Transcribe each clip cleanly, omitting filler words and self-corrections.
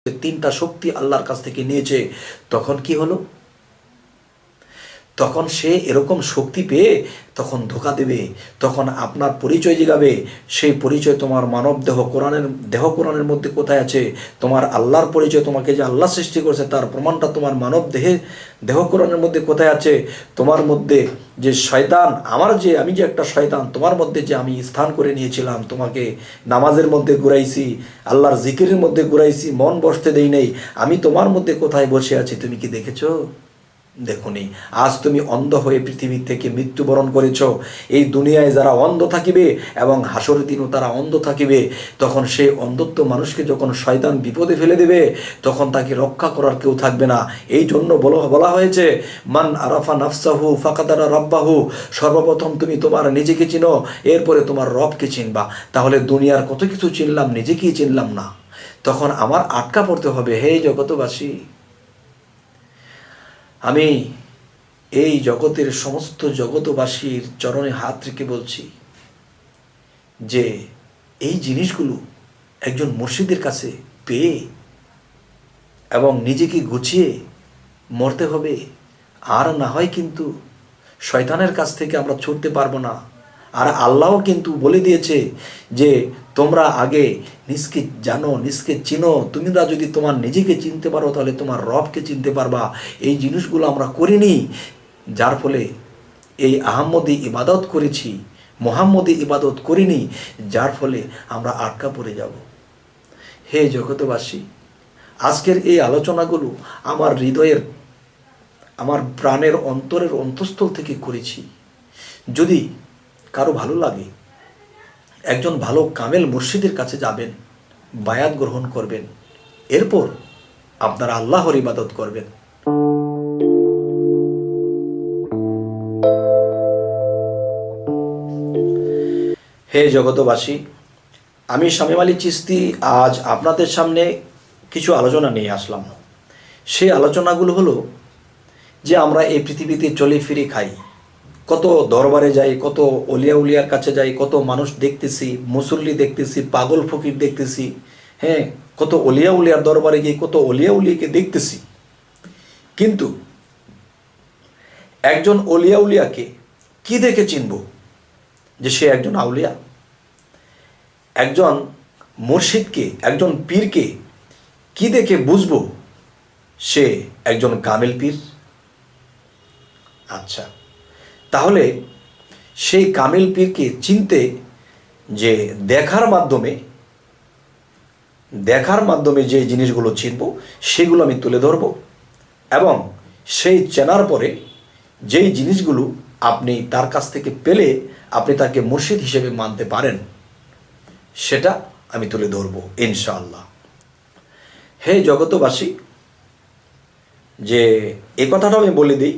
তিনটা শক্তি আল্লাহর কাছ থেকে নিয়েছে, তখন কি হলো? তখন সে এরকম শক্তি পেয়ে তখন ধোঁকা দেবে, তখন আপনার পরিচয় জিগাবে। সেই পরিচয় তোমার মানব কোরআনের মধ্যে কোথায় আছে? তোমার আল্লাহর পরিচয়, তোমাকে যে আল্লাহ সৃষ্টি করেছে তার প্রমাণটা তোমার মানব দেহ কোরআনের মধ্যে কোথায় আছে? তোমার মধ্যে যে শয়তান, আমি যে একটা শয়তান তোমার মধ্যে যে আমি স্থান করে নিয়েছিলাম, তোমাকে নামাজের মধ্যে ঘুরাইছি, আল্লাহর জিকিরের মধ্যে ঘুরাইছি, মন বসতে দেই নেই, আমি তোমার মধ্যে কোথায় বসে আছি তুমি কি দেখেছো? দেখুনি। আজ তুমি অন্ধ হয়ে পৃথিবী থেকে মৃত্যুবরণ করেছ। এই দুনিয়ায় যারা অন্ধ থাকিবে এবং হাসরের দিনও তারা অন্ধ থাকিবে, তখন সেই অন্ধত্ব মানুষকে যখন শয়তান বিপদে ফেলে দেবে, তখন তাকে রক্ষা করার কেউ থাকবে না। এই জন্য বলা হয়েছে, মান আরাফা নাফসাহু ফাকাদারা রাব্বাহু। সর্বপ্রথম তুমি তোমার নিজেকে চিনো, এরপরে তোমার রবকে চিনবা। তাহলে দুনিয়ার কত কিছু চিনলাম, নিজেকেই চিনলাম না, তখন আমার আটকা পড়তে হবে। হে জগতবাসী, আমি এই জগতের সমস্ত জগতবাসীর চরণে হাত রেখে বলছি যে এই জিনিসগুলো একজন মুর্শিদের কাছে পেয়ে এবং নিজেকে গুছিয়ে মরতে হবে। আর না হয় কিন্তু শয়তানের কাছ থেকে আমরা ছুটতে পারবো না। আর আল্লাহও কিন্তু বলে দিয়েছে যে তোমরা আগে নিজকে জানো, নিজকে চিনো। তোমরা যদি তোমার নিজেকে চিনতে পারো তাহলে তোমার রবকে চিনতে পারবা। এই জিনিসগুলো আমরা করিনি, যার ফলে এই আহম্মদী ইবাদত করেছি, মোহাম্মদী ইবাদত করিনি, যার ফলে আমরা আটকা পড়ে যাব। হে জগতবাসী, আজকের এই আলোচনাগুলো আমার হৃদয়ের, আমার প্রাণের অন্তরের অন্তঃস্থল থেকে করেছি। যদি কারো ভালো লাগে, একজন ভালো কামেল মুর্শিদের কাছে যাবেন, বায়াত গ্রহণ করবেন, এরপর আপনারা আল্লাহর ইবাদত করবেন। হে জগতবাসী, আমি শামীম আলী চিশতি আজ আপনাদের সামনে কিছু আলোচনা নিয়ে আসলাম। সেই আলোচনাগুলো হলো যে আমরা এই পৃথিবীতে চলে ফিরে খাই, কত দরবারে যাই, কত উলিয়ার কাছে যাই, কত মানুষ দেখতেছি, মুসল্লি দেখতেছি, পাগল ফকির দেখতেছি, হ্যাঁ, কত উলিয়ার দরবারে গিয়ে কত উলিয়াকে দেখতেছি। কিন্তু একজন উলিয়াকে কি দেখে চিনব যে সে একজন আউলিয়া? একজন মুর্শিদকে, একজন পীরকে কি দেখে বুঝবো সে একজন কামেল পীর? আচ্ছা, তাহলে সেই কামেল পীরকে চিনতে যে দেখার মাধ্যমে যে জিনিসগুলো চিনব সেগুলো আমি তুলে ধরব, এবং সেই চেনার পরে যেই জিনিসগুলো আপনি তার কাছ থেকে পেলে আপনি তাকে মুর্শিদ হিসেবে মানতে পারেন, সেটা আমি তুলে ধরব ইনশাআল্লাহ। হে জগতবাসী, যে এ কথাটা আমি বলে দিই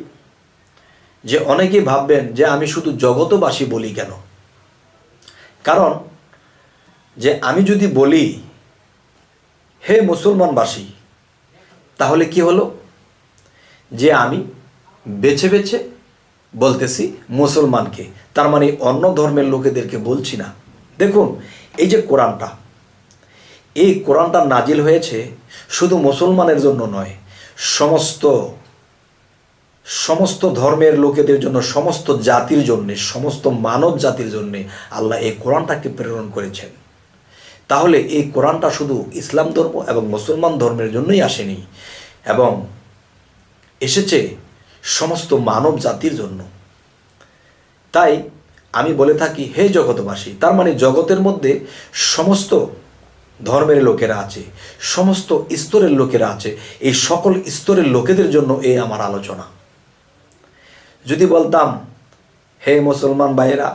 যে অনেকেই ভাববেন যে আমি শুধু জগতবাসী বলি কেন। কারণ যে আমি যদি বলি হে মুসলমানবাসী, তাহলে কি হলো যে আমি বেছে বেছে বলতেছি মুসলমানকে, তার মানে অন্য ধর্মের লোকেদেরকে বলছি না। দেখুন, এই যে কোরআনটা নাজিল হয়েছে শুধু মুসলমানের জন্য নয়, সমস্ত ধর্মের লোকেদের জন্য, সমস্ত জাতির জন্য, সমস্ত মানব জাতির জন্য আল্লাহ এই কোরআনটাকে প্রেরণ করেছেন। তাহলে এই কোরআনটা শুধু ইসলাম ধর্ম এবং মুসলমান ধর্মের জন্যই আসেনি, এবং এসেছে সমস্ত মানব জাতির জন্য। তাই আমি বলে থাকি হে জগতবাসী, তার মানে জগতের মধ্যে সমস্ত ধর্মের লোকেরা আছে, সমস্ত স্তরের লোকেরা আছে। এই সকল স্তরের লোকেদের জন্য এই আমার আলোচনা। যদি বলতাম হে মুসলমান ভাইয়েরা,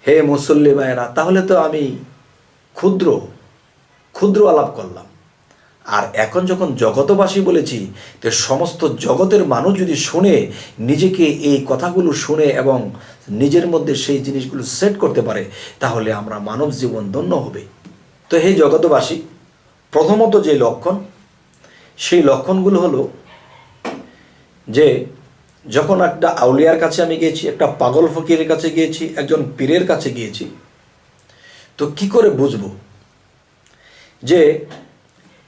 হে মুসল্লি ভাইয়েরা, তাহলে তো আমি ক্ষুদ্র আলাপ করলাম। আর এখন যখন জগতবাসী বলেছি, তো সমস্ত জগতের মানুষ যদি শুনে, নিজেকে এই কথাগুলো শুনে এবং নিজের মধ্যে সেই জিনিসগুলো সেট করতে পারে, তাহলে আমরা মানব জীবন ধন্য হবে। তো হে জগতবাসী, প্রথমত যে লক্ষণ, সেই লক্ষণগুলো হলো যে যখন একটা আউলিয়ার কাছে আমি গিয়েছি, একটা পাগল ফকিরের কাছে গিয়েছি, একজন পীরের কাছে গিয়েছি, তো কি করে বুঝবো যে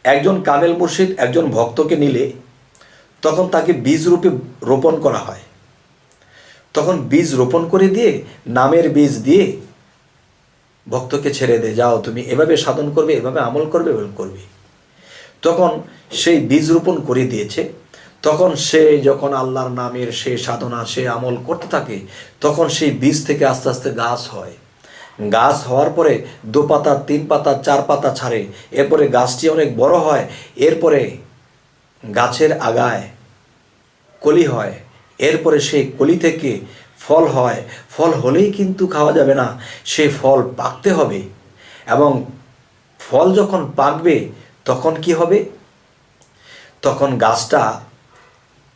একজন কামেল মুর্শিদ একজন ভক্তকে নিলে তখন তাকে বীজ রূপে রোপণ করা হয়। তখন বীজ রোপণ করে দিয়ে নামের বীজ দিয়ে ভক্তকে ছেড়ে দেয়, যাও তুমি এভাবে সাধন করবে, এভাবে আমল করবে, এভাবে করবে। তখন সেই বীজ রোপণ করে দিয়েছে। তখন সে যখন আল্লাহর নামের সে সাধনা সে আমল করতে থাকে, তখন সেই বীজ থেকে আস্তে আস্তে গাছ হয়। গাছ হওয়ার পরে 2 পাতা 3 পাতা 4 পাতা ছাড়ে। এরপরে গাছটি অনেক বড় হয়। এরপরে গাছের আগায় কলি হয়। এরপরে সেই কলি থেকে ফল হয়। ফল হলেই কিন্তু খাওয়া যাবে না, সেই ফল পাকতে হবে। এবং ফল যখন পাকবে তখন কি হবে? তখন গাছটা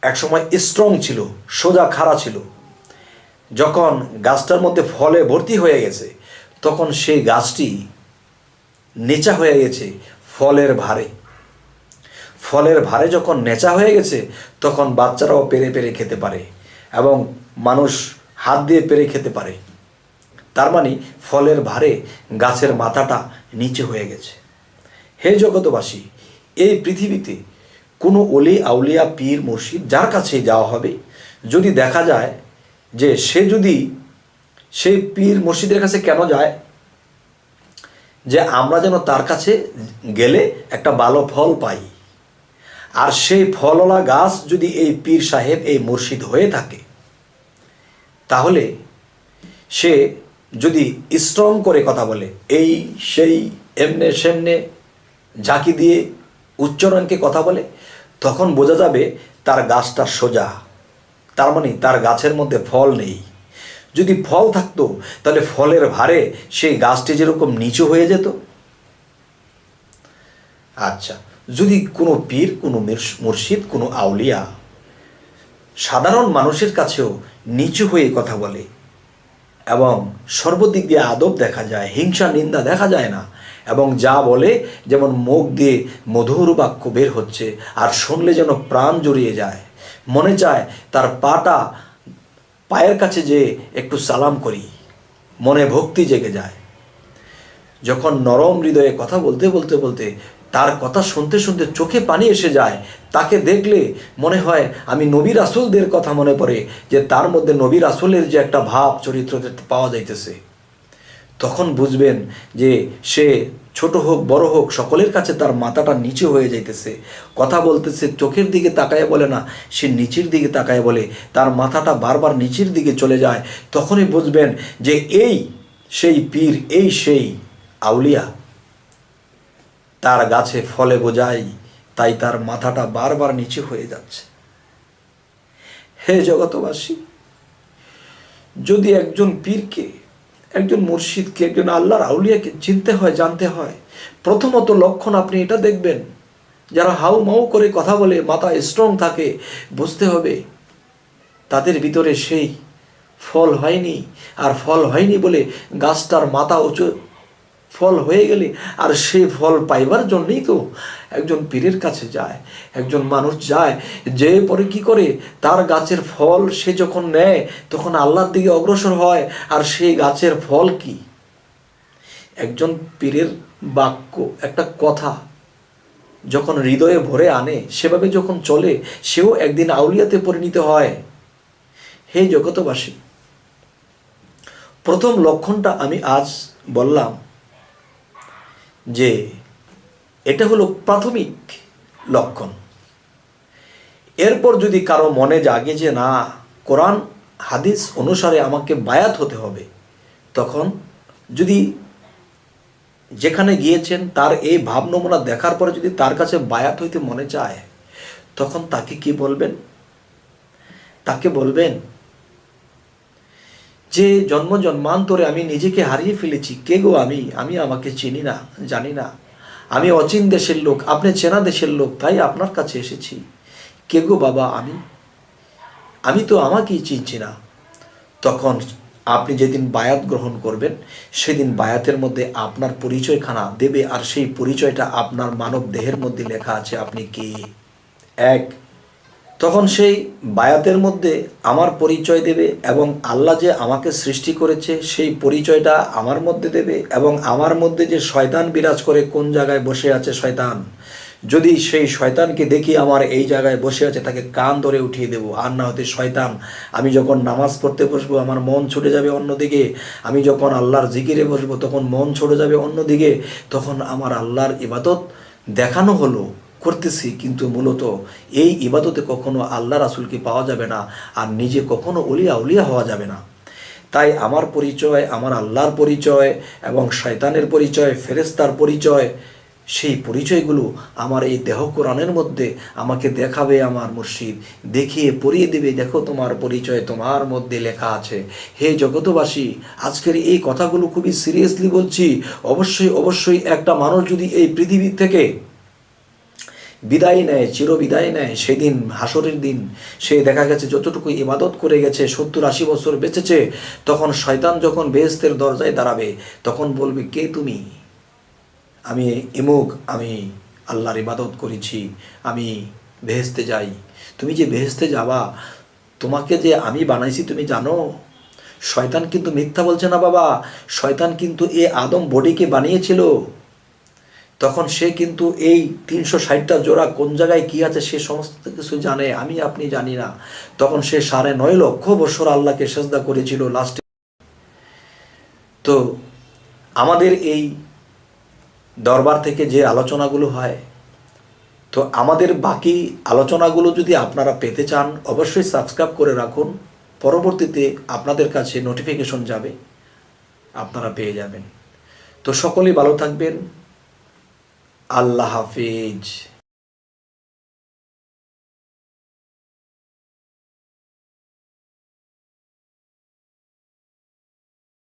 একসময় স্ট্রং ছিল, সোজা খাড়া ছিল। যখন গাছটার মধ্যে ফলে ভর্তি হয়ে গেছে, তখন সেই গাছটি নেচা হয়ে গেছে ফলের ভারে। ফলের ভারে যখন নেচা হয়ে গেছে, তখন বাচ্চারাও পেরে পেরে খেতে পারে এবং মানুষ হাত দিয়ে পেরে খেতে পারে। তার মানে ফলের ভারে গাছের মাথাটা নিচে হয়ে গেছে। হে জগতবাসী, এই পৃথিবীতে কোনো অলি আউলিয়া পীর মুর্শিদ যার কাছেই যাওয়া হবে, যদি দেখা যায় যে সে যদি সেই পীর মুর্শিদের কাছে কেন যায়, যে আমরা যেন তার কাছে গেলে একটা ভালো ফল পাই। আর সেই ফলওয়ালা গাছ যদি এই পীর সাহেব এই মুর্শিদ হয়ে থাকে, তাহলে সে যদি স্ট্রং করে কথা বলে, এই সেই এমনে সেমনে ঝাঁকি দিয়ে উচ্চারণকে কথা বলে, তখন বোঝা যাবে তার গাছটা সোজা। তার মানে তার গাছের মধ্যে ফল নেই। যদি ফল থাকতো তাহলে ফলের ভারে সেই গাছটি যেরকম নিচু হয়ে যেত। আচ্ছা, যদি কোনো পীর, কোনো মুর্শিদ, কোনো আউলিয়া সাধারণ মানুষের কাছেও নিচু হয়ে কথা বলে এবং সর্বদিক দিয়ে আদব দেখা যায়, হিংসা নিন্দা দেখা যায় না, এবং যা বলে যেমন মুখ দিয়ে মধুর বাক্য বের হচ্ছে, আর শুনলে যেন প্রাণ জড়িয়ে যায়, মনে চায় তার পায়ের কাছে যে একটু সালাম করি, মনে ভক্তি জেগে যায়। যখন নরম হৃদয়ে কথা বলতে বলতে বলতে তার কথা শুনতে শুনতে চোখে পানি এসে যায়, তাকে দেখলে মনে হয় আমি নবী রাসূলদের কথা মনে পড়ে, যে তার মধ্যে নবী রাসূলের যে একটা ভাব চরিত্র পাওয়া যাইতেছে, তখন বুঝবেন যে সে ছোট হোক বড় হোক সকলের কাছে তার মাথাটা নিচে হয়ে যাইতেছে। কথা বলতেছে, চোখের দিকে তাকায় বলে না, সে নিচের দিকে তাকায় বলে, তার মাথাটা বারবার নিচের দিকে চলে যায়। তখনই বুঝবেন যে এই সেই পীর, এই সেই আউলিয়া, তার গাছে ফলে বোঝাই, তাই তার মাথাটা বারবার নিচে হয়ে যাচ্ছে। হে জগতবাসী, যদি একজন পীরকে, একজন মুর্শিদকে, একজন আল্লাহর আউলিয়াকে চিনতে হয়, জানতে হয়, প্রথমত লক্ষণ আপনি এটা দেখবেন, যারা হাউ মাউ করে কথা বলে, মাথা স্ট্রং থাকে, বুঝতে হবে তাদের ভিতরে সেই ফল হয়নি। আর ফল হয়নি বলে গাছটার মাথা উঁচু, ফল হয়ে গেলে আর সেই ফল পাইবার জন্যই তো একজন পীরের কাছে যায়, একজন মানুষ যায়, যে পরে কি করে তার গাছের ফল সে যখন নেয় তখন আল্লাহর দিকে অগ্রসর হয়। আর সেই গাছের ফল কি? একজন পীরের বাক্য, একটা কথা যখন হৃদয়ে ভরে আনে, সেভাবে যখন চলে, সেও একদিন আউলিয়াতে পরিণত হয়। হে জগতবাসী, প্রথম লক্ষণটা আমি আজ বললাম যে এটা হলো প্রাথমিক লক্ষণ। এরপর যদি কারো মনে জাগে যে না, কোরআন হাদিস অনুসারে আমাকে বায়াত হতে হবে, তখন যদি যেখানে গিয়েছেন তার এই ভাব নমুনা দেখার পরে যদি তার কাছে বায়াত হইতে মনে চায়, তখন তাকে কি বলবেন? তাকে বলবেন যে জন্ম জন্মান্তরে আমি নিজেকে হারিয়ে ফেলেছি, কে গো আমি? আমি আমাকে চিনি না, জানি না, আমি অচিন দেশের লোক, আপনি চেনা দেশের লোক, তাই আপনার কাছে এসেছি। কে গো বাবা আমি তো আমাকেই চিনছি না। তখন আপনি যেদিন বায়াত গ্রহণ করবেন, সেদিন বায়াতের মধ্যে আপনার পরিচয়খানা দেবে, আর সেই পরিচয়টা আপনার মানব দেহের মধ্যে লেখা আছে আপনি কে। তখন সেই বায়াতের মধ্যে আমার পরিচয় দেবে, এবং আল্লাহ যে আমাকে সৃষ্টি করেছে সেই পরিচয়টা আমার মধ্যে দেবে, এবং আমার মধ্যে যে শয়তান বিরাজ করে, কোন জায়গায় বসে আছে শয়তান, যদি সেই শয়তানকে দেখি আমার এই জায়গায় বসে আছে, তাকে কান ধরে উঠিয়ে দেবো। আর না হতে শয়তান, আমি যখন নামাজ পড়তে বসবো আমার মন ছুটে যাবে অন্যদিকে, আমি যখন আল্লাহর জিকিরে বসবো তখন মন ছুটে যাবে অন্যদিকে, তখন আমার আল্লাহর ইবাদত দেখানো হলো করতেছি, কিন্তু মূলত এই ইবাদতে কখনো আল্লাহ রাসূলকে পাওয়া যাবে না, আর নিজে কখনো অলিয়া উলিয়া হওয়া যাবে না। তাই আমার পরিচয়, আমার আল্লাহর পরিচয় এবং শয়তানের পরিচয়, ফেরেশতার পরিচয়, সেই পরিচয়গুলো আমার এই দেহ কোরআনের মধ্যে আমাকে দেখাবে আমার মুর্শিদ, দেখিয়ে পড়িয়ে দেবে, দেখো তোমার পরিচয় তোমার মধ্যে লেখা আছে। হে জগতবাসী, আজকের এই কথাগুলো খুবই সিরিয়াসলি বলছি। অবশ্যই অবশ্যই একটা মানুষ যদি এই পৃথিবী থেকে বিদায় নেয়, চিরবিদায় নেয়, সেদিন হাসরের দিন সে দেখা গেছে যতটুকু ইবাদত করে গেছে, 70-80 বছর বেঁচেছে, তখন শয়তান যখন বেহেশতের দরজায় দাঁড়াবে তখন বলবে, কে তুমি? আমি ইমুক, আমি আল্লাহর ইবাদত করেছি, আমি বেহেশতে যাই। তুমি যে বেহেশতে যাবা, তোমাকে যে আমি বানাইছি তুমি জানো? শয়তান কিন্তু মিথ্যা বলছে না বাবা। শয়তান কিন্তু এ আদম বডিকে বানিয়েছিল, তখন সে কিন্তু এই 360টা জোড়া কোন জায়গায় কী আছে সে সমস্ত কিছু জানে, আমি আপনি জানি না। তখন সে 9.5 লক্ষ বছর আল্লাহকে সেজদা করেছিল লাস্টে। তো আমাদের এই দরবার থেকে যে আলোচনাগুলো হয়, তো আমাদের বাকি আলোচনাগুলো যদি আপনারা পেতে চান অবশ্যই সাবস্ক্রাইব করে রাখুন, পরবর্তীতে আপনাদের কাছে নোটিফিকেশন যাবে, আপনারা পেয়ে যাবেন। তো সকলেই ভালো থাকবেন। আল্লাহ হাফিজ।